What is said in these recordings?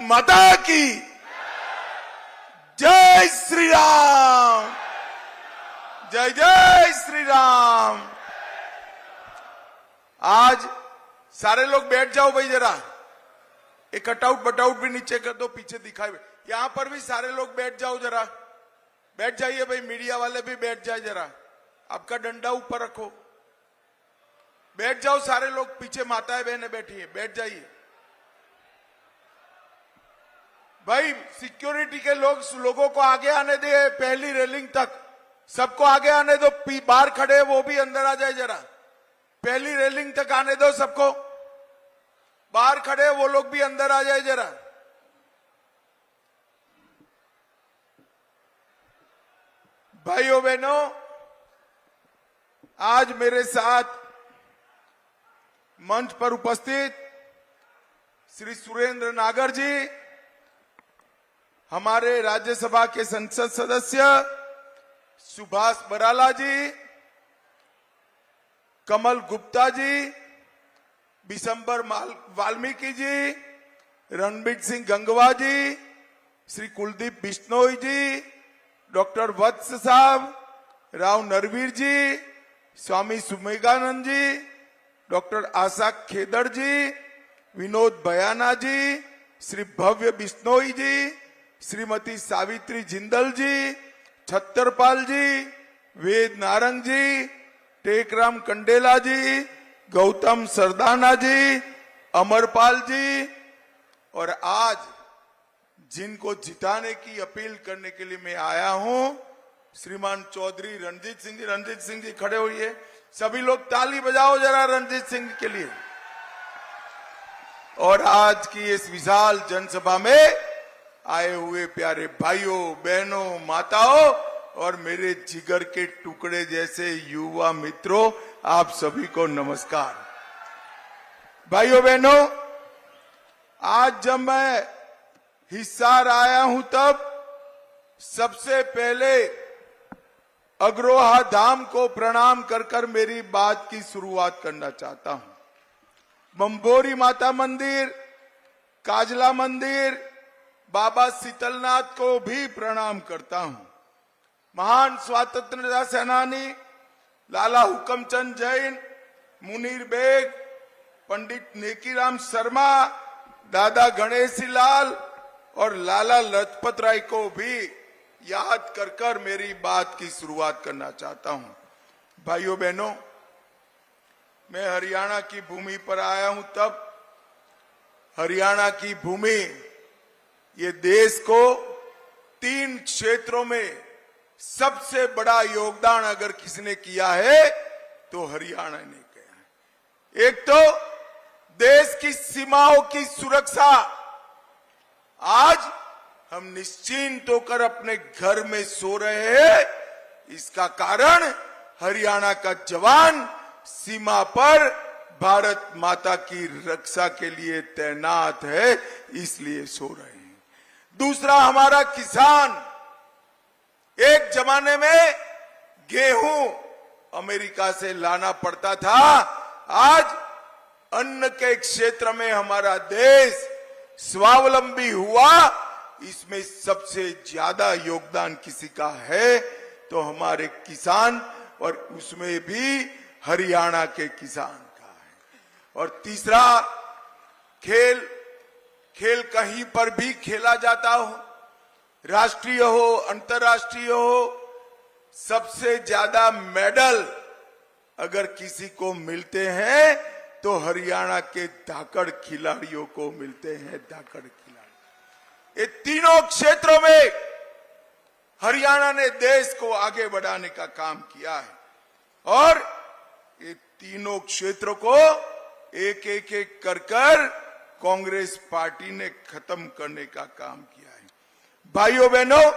माता की जय श्री राम, जय जय श्री राम। आज सारे लोग बैठ जाओ भाई, जरा एक कटआउट बटआउट भी नीचे कर दो, पीछे दिखाई। यहां पर भी सारे लोग बैठ जाओ, जरा बैठ जाइए भाई, मीडिया वाले भी बैठ जाए, जरा आपका डंडा ऊपर रखो, बैठ जाओ सारे लोग। पीछे माताएं बहनें बैठी है, बैठ जाइए भाई। सिक्योरिटी के लोगों को आगे आने दे, पहली रेलिंग तक सबको आगे आने दो। बाहर खड़े हैं वो भी अंदर आ जाए, जरा पहली रेलिंग तक आने दो सबको। बाहर खड़े हैं वो लोग भी अंदर आ जाए जरा। भाइयों बहनों, आज मेरे साथ मंच पर उपस्थित श्री सुरेंद्र नागर जी, हमारे राज्यसभा के संसद सदस्य सुभाष बराला जी, कमल गुप्ता जी, बिशंबर वाल्मीकि जी, रणबीर सिंह गंगवा जी, श्री कुलदीप बिश्नोई जी, डॉक्टर वत्स साहब, राव नरवीर जी, स्वामी सुमेगानंद जी, डॉक्टर आशा खेदड़ जी, विनोद बयाना जी, श्री भव्य बिश्नोई जी, श्रीमती सावित्री जिंदल जी, छत्तरपाल जी, वेद नारंग जी, टेकराम कंडेला जी, गौतम सरदाना जी, अमरपाल जी, और आज जिनको जिताने की अपील करने के लिए मैं आया हूं, श्रीमान चौधरी रणजीत सिंह जी। रणजीत सिंह जी खड़े होइए, सभी लोग ताली बजाओ जरा रणजीत सिंह के लिए। और आज की इस विशाल जनसभा में आए हुए प्यारे भाइयों बहनों, माताओं और मेरे जिगर के टुकड़े जैसे युवा मित्रों, आप सभी को नमस्कार। भाइयों बहनों, आज जब मैं हिसार आया हूं तब सबसे पहले अग्रोहा धाम को प्रणाम कर कर मेरी बात की शुरुआत करना चाहता हूं। बम्बोरी माता मंदिर, काजला मंदिर, बाबा शीतलनाथ को भी प्रणाम करता हूं। महान स्वतंत्रता सेनानी लाला हुकमचंद जैन, मुनीर बेग, पंडित नेकीराम शर्मा, दादा गणेशी लाल और लाला लजपत राय को भी याद कर कर मेरी बात की शुरुआत करना चाहता हूं। भाइयों बहनों, मैं हरियाणा की भूमि पर आया हूं तब हरियाणा की भूमि ये देश को 3 क्षेत्रों में सबसे बड़ा योगदान अगर किसी ने किया है तो हरियाणा ने किया है। एक तो देश की सीमाओं की सुरक्षा। आज हम निश्चिंत होकर अपने घर में सो रहे हैं, इसका कारण हरियाणा का जवान सीमा पर भारत माता की रक्षा के लिए तैनात है, इसलिए सो रहे हैं। दूसरा, हमारा किसान। एक जमाने में गेहूं अमेरिका से लाना पड़ता था, आज अन्न के क्षेत्र में हमारा देश स्वावलंबी हुआ। इसमें सबसे ज्यादा योगदान किसी का है तो हमारे किसान, और उसमें भी हरियाणा के किसान का है। और तीसरा, खेल कहीं पर भी खेला जाता हो, राष्ट्रीय हो अंतर्राष्ट्रीय हो, सबसे ज्यादा मेडल अगर किसी को मिलते हैं तो हरियाणा के धाकड़ खिलाड़ियों को मिलते हैं। धाकड़ खिलाड़ी, ये तीनों क्षेत्रों में हरियाणा ने देश को आगे बढ़ाने का काम किया है, और ये तीनों क्षेत्रों को एक एक कर कर कांग्रेस पार्टी ने खत्म करने का काम किया है। भाइयों बहनों,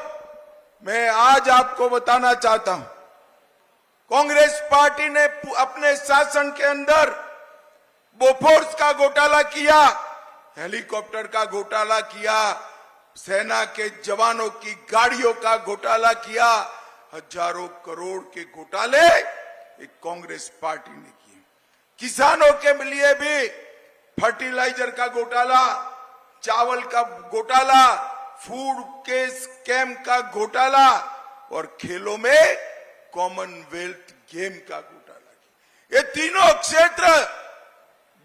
मैं आज आपको बताना चाहता हूं, कांग्रेस पार्टी ने अपने शासन के अंदर बोफोर्स का घोटाला किया, हेलीकॉप्टर का घोटाला किया, सेना के जवानों की गाड़ियों का घोटाला किया, हजारों करोड़ के घोटाले एक कांग्रेस पार्टी ने किए। किसानों के लिए भी फर्टिलाइजर का घोटाला, चावल का घोटाला, फूड के स्कैम का घोटाला और खेलों में कॉमनवेल्थ गेम का घोटाला। ये तीनों क्षेत्र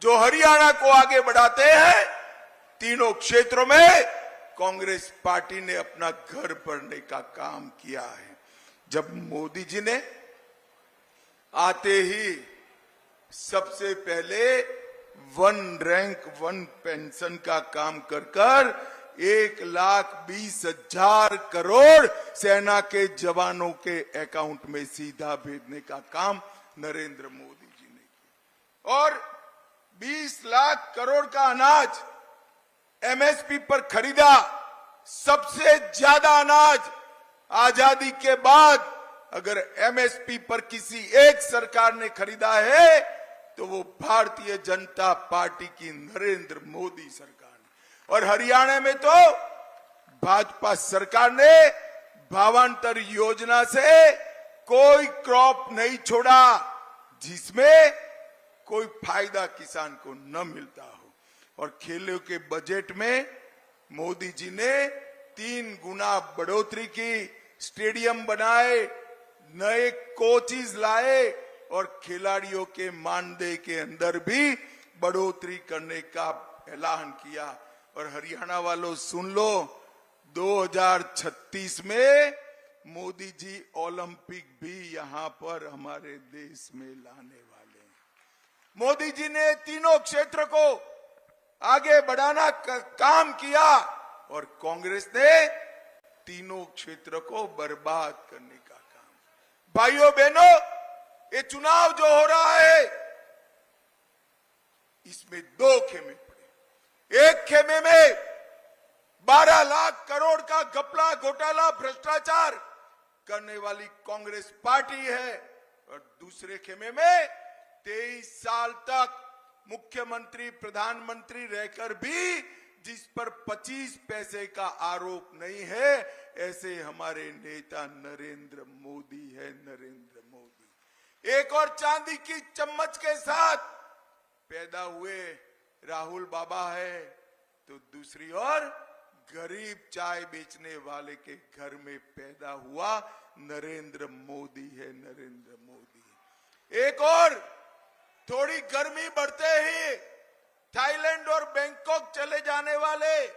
जो हरियाणा को आगे बढ़ाते हैं, तीनों क्षेत्रों में कांग्रेस पार्टी ने अपना घर भरने का काम किया है। जब मोदी जी ने आते ही सबसे पहले 1 रैंक 1 पेंशन का काम कर 1,20,000 करोड़ सेना के जवानों के अकाउंट में सीधा भेजने का काम नरेंद्र मोदी जी ने किया और 20 लाख करोड़ का अनाज एमएसपी पर खरीदा। सबसे ज्यादा अनाज आजादी के बाद अगर एमएसपी पर किसी एक सरकार ने खरीदा है तो वो भारतीय जनता पार्टी की नरेंद्र मोदी सरकार ने। और हरियाणा में तो भाजपा सरकार ने भावांतर योजना से कोई क्रॉप नहीं छोड़ा जिसमें कोई फायदा किसान को न मिलता हो। और खेलों के बजट में मोदी जी ने 3 गुना बढ़ोतरी की, स्टेडियम बनाए, नए कोचेस लाए और खिलाड़ियों के मानदेय के अंदर भी बढ़ोतरी करने का ऐलान किया। और हरियाणा वालों सुन लो, 2036 में मोदी जी ओलंपिक भी यहां पर हमारे देश में लाने वाले हैं। मोदी जी ने तीनों क्षेत्र को आगे बढ़ाना का काम किया और कांग्रेस ने तीनों क्षेत्र को बर्बाद करने का काम। भाइयों बहनों, ये चुनाव जो हो रहा है इसमें 2 खेमे पड़े। एक खेमे में 12 लाख करोड़ का घपला, घोटाला, भ्रष्टाचार करने वाली कांग्रेस पार्टी है और दूसरे खेमे में 23 साल तक मुख्यमंत्री, प्रधानमंत्री रहकर भी जिस पर 25 पैसे का आरोप नहीं है, ऐसे हमारे नेता नरेंद्र मोदी है। नरेंद्र मोदी एक और चांदी की चम्मच के साथ पैदा हुए राहुल बाबा है तो दूसरी ओर गरीब चाय बेचने वाले के घर में पैदा हुआ नरेंद्र मोदी है। नरेंद्र मोदी एक और थोड़ी गर्मी बढ़ते ही थाईलैंड और बैंकॉक चले जाने वाले,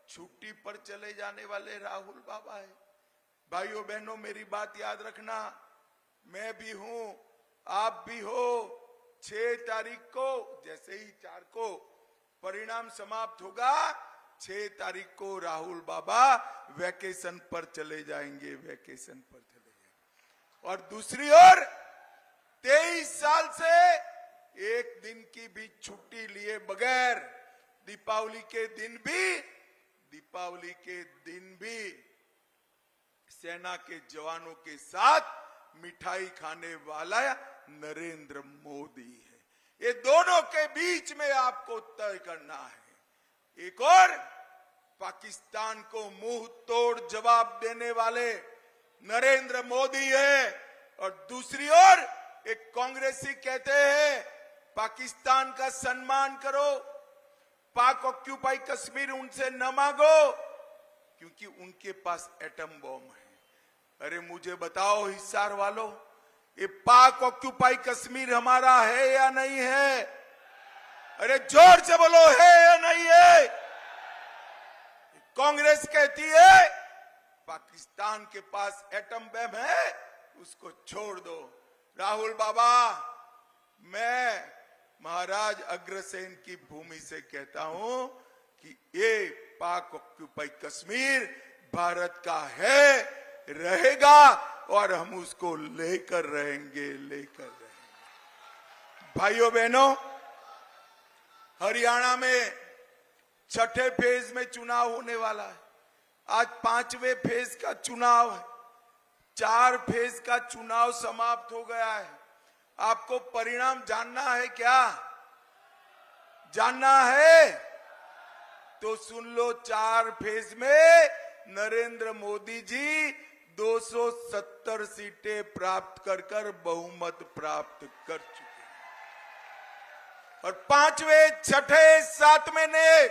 छुट्टी पर चले जाने वाले राहुल बाबा है। भाइयों बहनों, मेरी बात याद रखना, मैं भी हूं, आप भी हो। 6 तारीख को, जैसे ही 4 को परिणाम समाप्त होगा, 6 तारीख को राहुल बाबा वैकेशन पर चले जाएंगे, वैकेशन पर चले जाएंगे। और दूसरी ओर 23 साल से एक दिन की भी छुट्टी लिए बगैर दीपावली के दिन भी सेना के जवानों के साथ मिठाई खाने वाला नरेंद्र मोदी है। ये दोनों के बीच में आपको तय करना है। एक और पाकिस्तान को मुंह तोड़ जवाब देने वाले नरेंद्र मोदी है और दूसरी ओर एक कांग्रेसी कहते हैं पाकिस्तान का सम्मान करो, पाक ऑक्यूपाई कश्मीर उनसे न मांगो क्योंकि उनके पास एटम बॉम्ब है। अरे मुझे बताओ हिसार वालों, ये पाक ऑक्यूपाई कश्मीर हमारा है या नहीं है? अरे जोर से बोलो, है या नहीं है? कांग्रेस कहती है पाकिस्तान के पास एटम बम है, उसको छोड़ दो। राहुल बाबा, मैं महाराज अग्रसेन की भूमि से कहता हूं कि ये पाक ऑक्यूपाई कश्मीर भारत का है, रहेगा और हम उसको लेकर रहेंगे। भाइयों बहनों, हरियाणा में 6ठे फेज में चुनाव होने वाला है। आज 5वें फेज का चुनाव है। 4 फेज का चुनाव समाप्त हो गया है। आपको परिणाम जानना है क्या? जानना है तो सुन लो। 4 फेज में नरेंद्र मोदी जी 270 सीटें प्राप्त कर बहुमत प्राप्त कर चुके हैं और 5वें, 6ठे, 7वें ने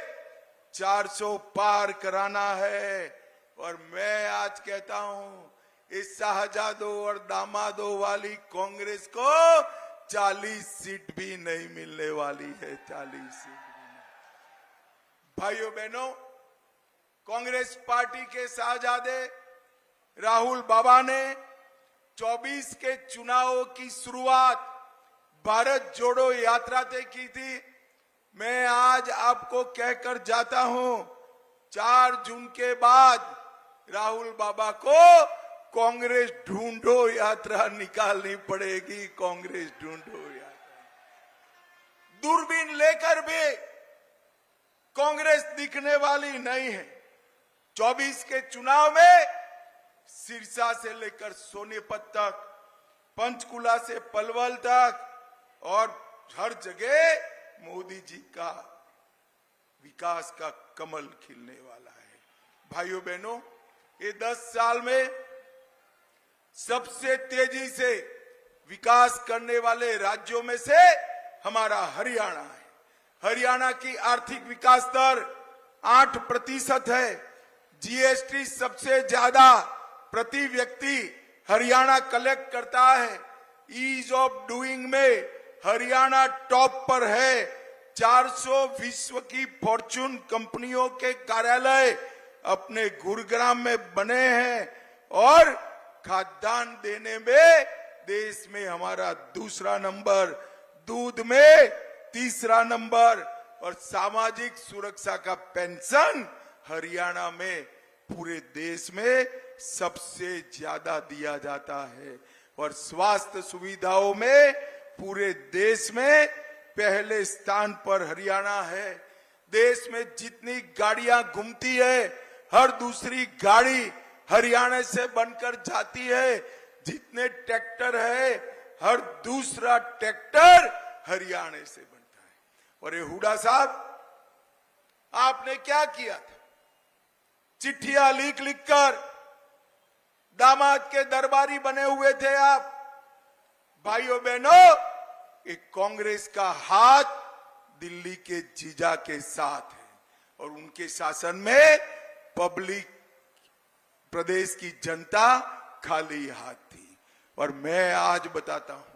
400 पार कराना है। और मैं आज कहता हूं इस साहजादों और दामादों वाली कांग्रेस को 40 सीट भी नहीं मिलने वाली है। 40 सीट भी नहीं। भाइयों बहनों, कांग्रेस पार्टी के साहजादे राहुल बाबा ने 24 के चुनावों की शुरुआत भारत जोड़ो यात्रा से की थी। मैं आज आपको कहकर जाता हूं 4 जून के बाद राहुल बाबा को कांग्रेस ढूंढो यात्रा निकालनी पड़ेगी। कांग्रेस ढूंढो यात्रा, दूरबीन लेकर भी कांग्रेस दिखने वाली नहीं है। 24 के चुनाव में सिरसा से लेकर सोनीपत तक, पंचकुला से पलवल तक और हर जगह मोदी जी का विकास का कमल खिलने वाला है। भाइयों बहनों, ये 10 साल में सबसे तेजी से विकास करने वाले राज्यों में से हमारा हरियाणा है। हरियाणा की आर्थिक विकास दर 8% है। जीएसटी सबसे ज्यादा प्रति व्यक्ति हरियाणा कलेक्ट करता है। ईज ऑफ डूइंग में हरियाणा टॉप पर है। 400 विश्व की फॉर्च्यून कंपनियों के कार्यालय अपने गुरुग्राम में बने हैं और खाद्यान्न देने में देश में हमारा दूसरा नंबर, दूध में तीसरा नंबर और सामाजिक सुरक्षा का पेंशन हरियाणा में पूरे देश में सबसे ज्यादा दिया जाता है। और स्वास्थ्य सुविधाओं में पूरे देश में पहले स्थान पर हरियाणा है। देश में जितनी गाड़ियां घूमती है, हर दूसरी गाड़ी हरियाणा से बनकर जाती है। जितने ट्रैक्टर है, हर दूसरा ट्रैक्टर हरियाणा से बनता है। और ये हुड्डा साहब, आपने क्या किया था? चिट्ठियां लिख कर दामाद के दरबारी बने हुए थे आप। भाइयों बहनों, एक कांग्रेस का हाथ दिल्ली के जीजा के साथ है और उनके शासन में पब्लिक, प्रदेश की जनता खाली हाथ थी। और मैं आज बताता हूं,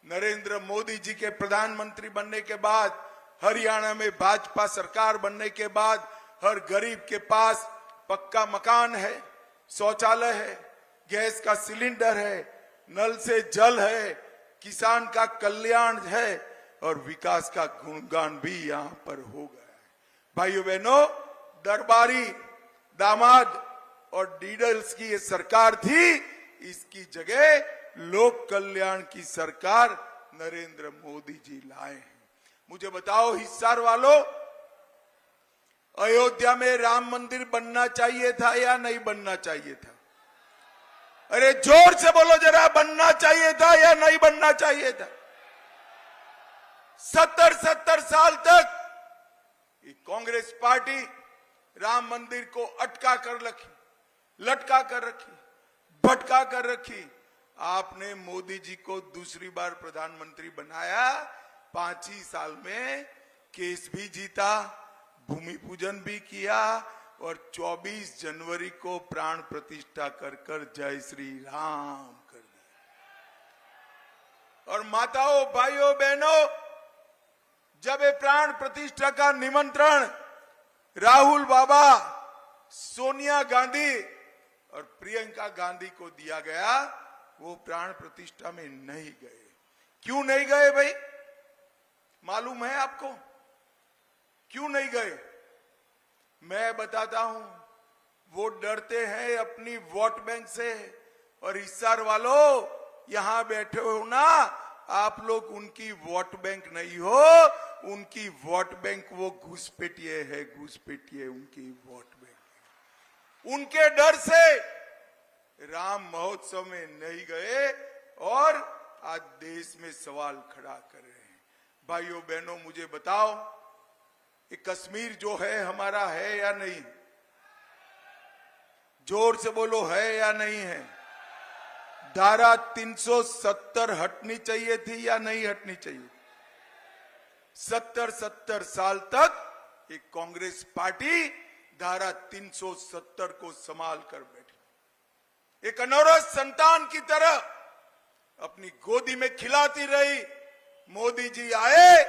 नरेंद्र मोदी जी के प्रधानमंत्री बनने के बाद, हरियाणा में भाजपा सरकार बनने के बाद हर गरीब के पास पक्का मकान है, शौचालय है, गैस का सिलेंडर है, नल से जल है, किसान का कल्याण है और विकास का गुणगान भी यहां पर हो गया है। भाइयों बहनों, दरबारी, दामाद और डीडल्स की ये सरकार थी, इसकी जगह लोक कल्याण की सरकार नरेंद्र मोदी जी लाए हैं। मुझे बताओ हिसार वालों, अयोध्या में राम मंदिर बनना चाहिए था या नहीं बनना चाहिए था? अरे जोर से बोलो जरा, बनना चाहिए था या नहीं बनना चाहिए था? 70 साल तक ये कांग्रेस पार्टी राम मंदिर को अटका कर रखी, लटका कर रखी, भटका कर रखी। आपने मोदी जी को दूसरी बार प्रधानमंत्री बनाया, 5 ही साल में केस भी जीता, भूमि पूजन भी किया और 24 जनवरी को प्राण प्रतिष्ठा कर जय श्री राम कर दिया। और माताओं, भाइयों बहनों, जब ये प्राण प्रतिष्ठा का निमंत्रण राहुल बाबा, सोनिया गांधी और प्रियंका गांधी को दिया गया, वो प्राण प्रतिष्ठा में नहीं गए। क्यों नहीं गए भाई? मालूम है आपको क्यों नहीं गए? मैं बताता हूं, वो डरते हैं अपनी वोट बैंक से। और हिसार वालों, यहां बैठे हो ना, आप लोग उनकी वोट बैंक नहीं हो, उनकी वोट बैंक वो घुसपैठिए है, घुसपैठिए उनकी वोट बैंक। उनके डर से राम महोत्सव में नहीं गए और आज देश में सवाल खड़ा कर रहे हैं। भाइयों बहनों, मुझे बताओ, ये कश्मीर जो है हमारा है या नहीं? जोर से बोलो, है या नहीं है? धारा 370 हटनी चाहिए थी या नहीं हटनी चाहिए? 70 साल तक एक कांग्रेस पार्टी धारा 370 को संभाल कर बैठी, एक अनौरत संतान की तरह अपनी गोदी में खिलाती रही। मोदी जी आए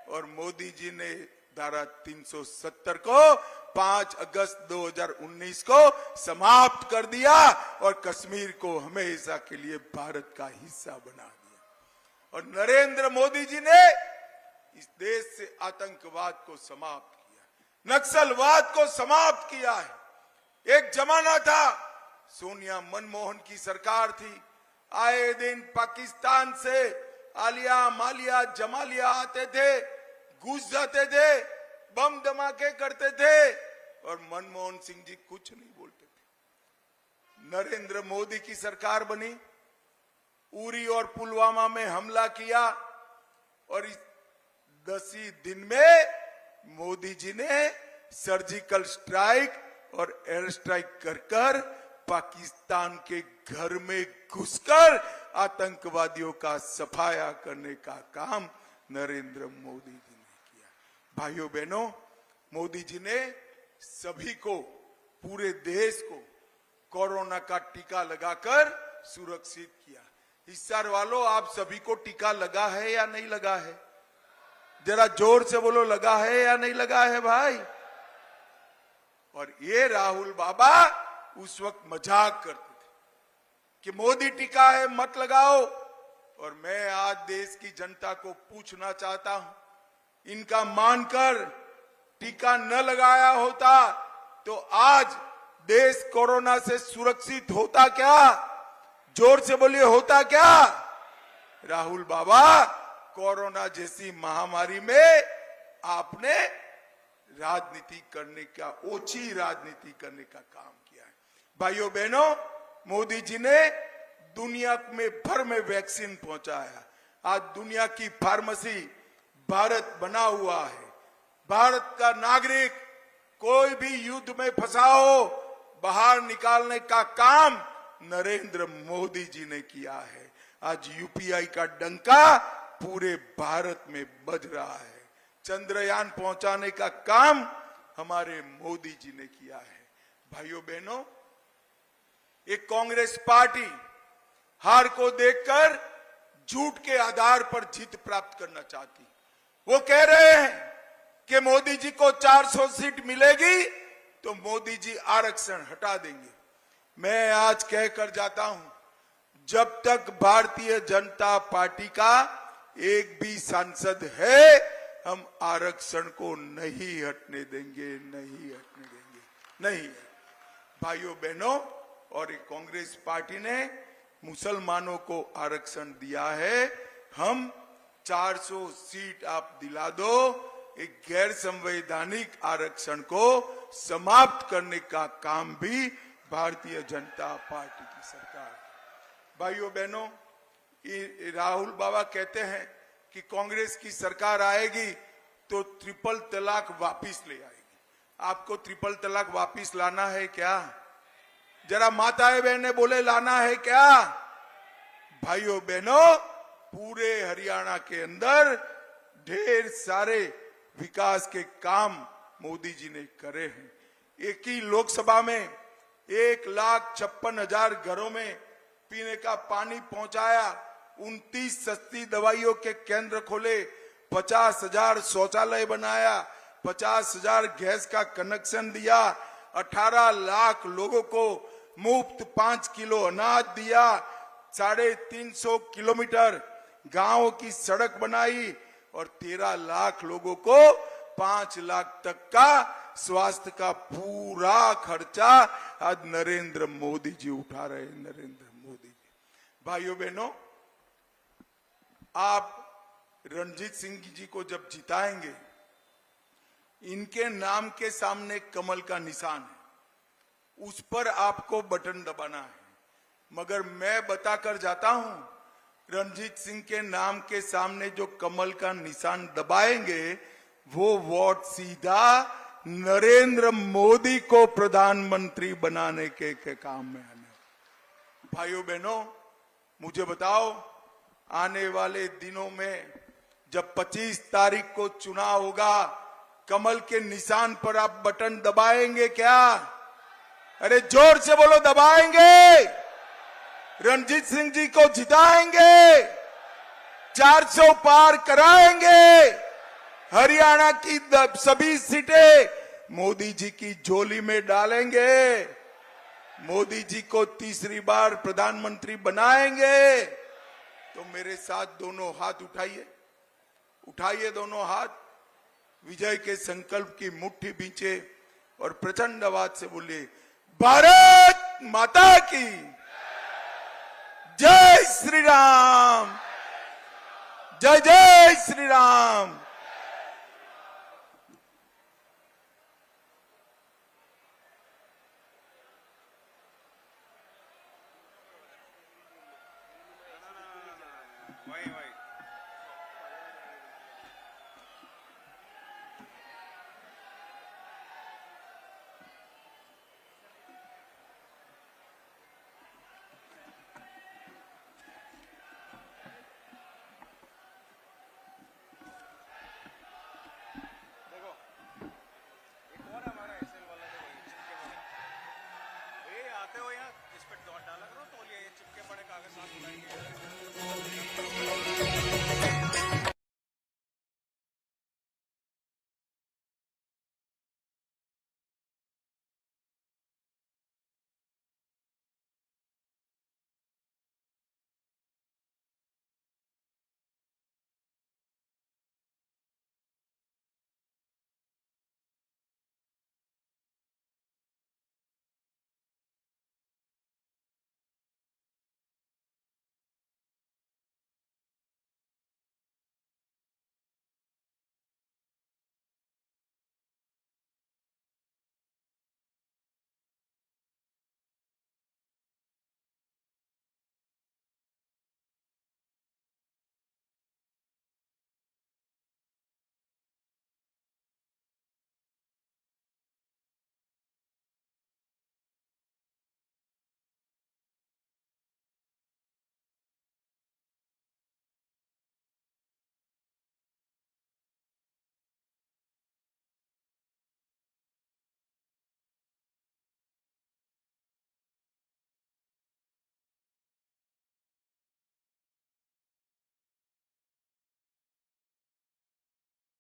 और मोदी जी ने धारा 370 को 5 अगस्त 2019 को समाप्त कर दिया और कश्मीर को हमेशा के लिए भारत का हिस्सा बना दिया। और नरेंद्र मोदी जी ने इस देश से आतंकवाद को समाप्त किया, नक्सलवाद को समाप्त किया है। एक जमाना था, सोनिया मनमोहन की सरकार थी, आए दिन पाकिस्तान से आलिया मालिया जमालिया आते थे, घुस जाते थे, बम धमाके करते थे और मनमोहन सिंह जी कुछ नहीं बोलते थे। नरेंद्र मोदी की सरकार बनी, उरी और पुलवामा में हमला किया और इस 10 ही दिन में मोदी जी ने सर्जिकल स्ट्राइक और एयर स्ट्राइक कर पाकिस्तान के घर में घुसकर आतंकवादियों का सफाया करने का काम नरेंद्र मोदी जी ने किया। भाइयों बहनों, मोदी जी ने सभी को, पूरे देश को कोरोना का टीका लगाकर सुरक्षित किया। हिस्सार वालों, आप सभी को टीका लगा है या नहीं लगा है? जरा जोर से बोलो, लगा है या नहीं लगा है भाई? और ये राहुल बाबा उस वक्त मजाक करते थे कि मोदी टीका है मत लगाओ। और मैं आज देश की जनता को पूछना चाहता हूं, इनका मानकर टीका न लगाया होता तो आज देश कोरोना से सुरक्षित होता क्या? जोर से बोलिए, होता क्या? राहुल बाबा, कोरोना जैसी महामारी में आपने राजनीति करने का, ओछी राजनीति करने का काम किया है। भाइयों बहनों, मोदी जी ने दुनिया में भर में वैक्सीन पहुंचाया। आज दुनिया की फार्मेसी भारत बना हुआ है। भारत का नागरिक कोई भी युद्ध में फंसा हो, बाहर निकालने का काम नरेंद्र मोदी जी ने किया है। आज यूपीआई का डंका पूरे भारत में बज रहा है। चंद्रयान पहुंचाने का काम हमारे मोदी जी ने किया है। भाइयों बहनों, एक कांग्रेस पार्टी हार को देखकर झूठ के आधार पर जीत प्राप्त करना चाहती। वो कह रहे हैं कि मोदी जी को 400 सीट मिलेगी तो मोदी जी आरक्षण हटा देंगे। मैं आज कहकर जाता हूं, जब तक भारतीय जनता पार्टी का एक भी सांसद है, हम आरक्षण को नहीं हटने देंगे, नहीं हटने देंगे, नहीं। भाइयों बहनों, और एक कांग्रेस पार्टी ने मुसलमानों को आरक्षण दिया है। हम 400 सीट आप दिला दो, एक गैर संवैधानिक आरक्षण को समाप्त करने का काम भी भारतीय जनता पार्टी की सरकार। भाइयों बहनों, राहुल बाबा कहते हैं कि कांग्रेस की सरकार आएगी तो ट्रिपल तलाक वापिस ले आएगी। आपको ट्रिपल तलाक वापिस लाना है क्या? जरा माताएं बहनें बोले, लाना है क्या? भाइयों बहनों, पूरे हरियाणा के अंदर ढेर सारे विकास के काम मोदी जी ने करे हैं। एक ही लोकसभा में 1,56,000 घरों में पीने का पानी पहुंचाया, 29 सस्ती दवाइयों के केंद्र खोले, 50,000 शौचालय बनाया, 50,000 गैस का कनेक्शन दिया, 18 लाख लोगों को मुफ्त 5 किलो अनाज दिया, 350 किलोमीटर गांव की सड़क बनाई और 13 लाख लोगों को 5 लाख तक का स्वास्थ्य का पूरा खर्चा आज नरेंद्र मोदी जी उठा रहे हैं। नरेंद्र मोदी जी। भाइयों बहनों, आप रणजीत सिंह जी को जब जिताएंगे, इनके नाम के सामने कमल का निशान है, उस पर आपको बटन दबाना है। मगर मैं बताकर जाता हूं, रणजीत सिंह के नाम के सामने जो कमल का निशान दबाएंगे, वो वोट सीधा नरेंद्र मोदी को प्रधानमंत्री बनाने के काम में आने। भाइयों बहनों, मुझे बताओ, आने वाले दिनों में जब 25 तारीख को चुनाव होगा, कमल के निशान पर आप बटन दबाएंगे क्या? अरे जोर से बोलो, दबाएंगे? रणजीत सिंह जी को जिताएंगे? 400 पार कराएंगे? हरियाणा की सभी सीटें मोदी जी की झोली में डालेंगे? मोदी जी को तीसरी बार प्रधानमंत्री बनाएंगे? तो मेरे साथ दोनों हाथ उठाइए, उठाइए दोनों हाथ, विजय के संकल्प की मुट्ठी बींचे और प्रचंड आवाज से बोलिए, भारत माता की जय श्री राम, जय जय श्री राम। वही